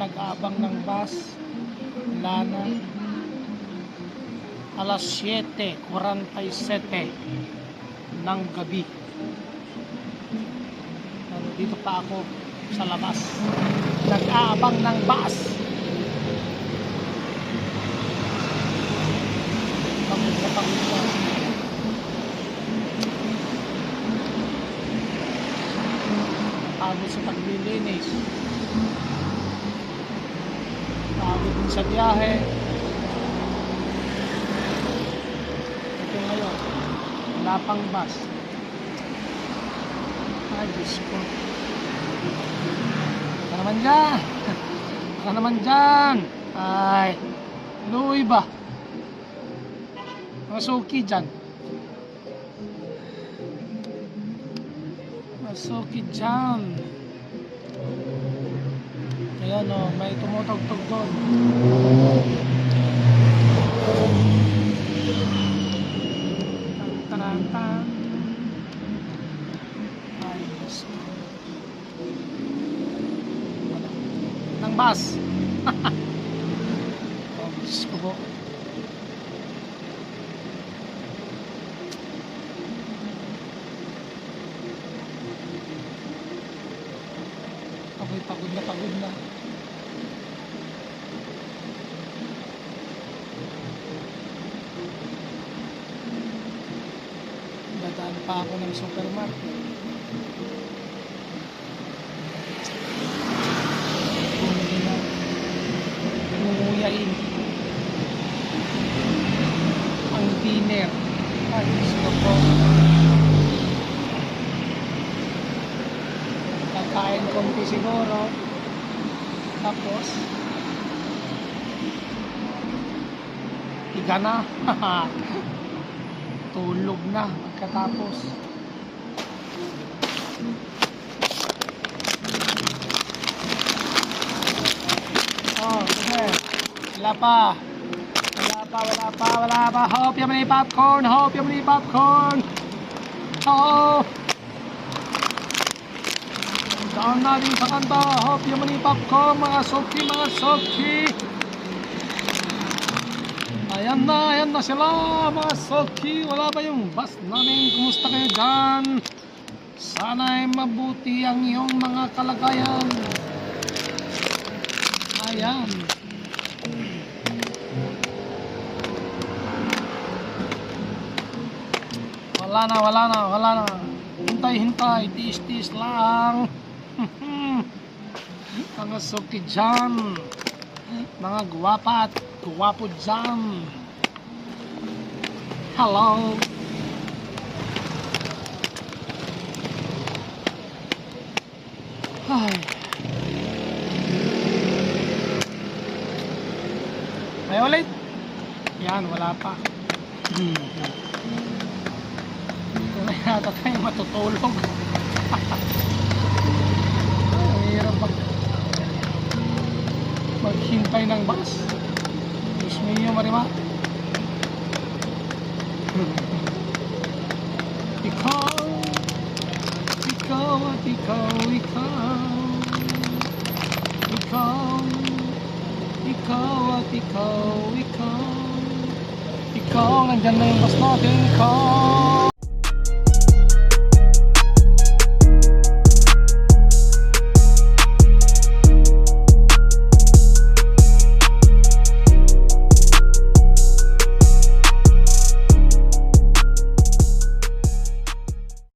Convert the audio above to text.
nag-aabang ng bus. Wala na. Alas 7:47 ng gabi. Dito pa ako sa labas. Nag-aabang ng bus. Pagod na pagod na. Pagod sa paglilinis. Pagod din sa biyahe. Ito ngayon, wala pang bus. Ay, Diyos ko. Baka naman dyan. Baka naman dyan. Ay, luwi ba? Masuki dyan. Masuki dyan. Ayan o, may tumutugtog doon. Tan-tan-tan. Ay, Diyos ko. Ng bus. Oh, Diyos ko po. Ako'y pagod na pagod na. Dadaan pa ako ng supermarket. Ngunguyain ang dinner. Ay, gusto ko. Kakain konti siguro. Tapos higa na. Tulog na pagkatapos. Oh, okay. Wala pa. Hope yung mani popcorn. Oo. Daan natin sa kanta. Hope yung mani popcorn. Mga soki. Ayan na sila. Mga soki. Wala ba yung bus namin? Kumusta kayo dyan? Sana'y mabuti ang iyong mga kalagayan. Ayan. Wala na. Hintay. Tiis lang. Mga soki dyan. Mga guwapa at guwapo dyan. Hello. Ay. May ulit. Yan, wala pa. Kung yata tayo matutulog. Ang hirap maghintay ng bus. Diyos mio, Marima. Ikaw, nandyan na yung bus natin. Ikaw.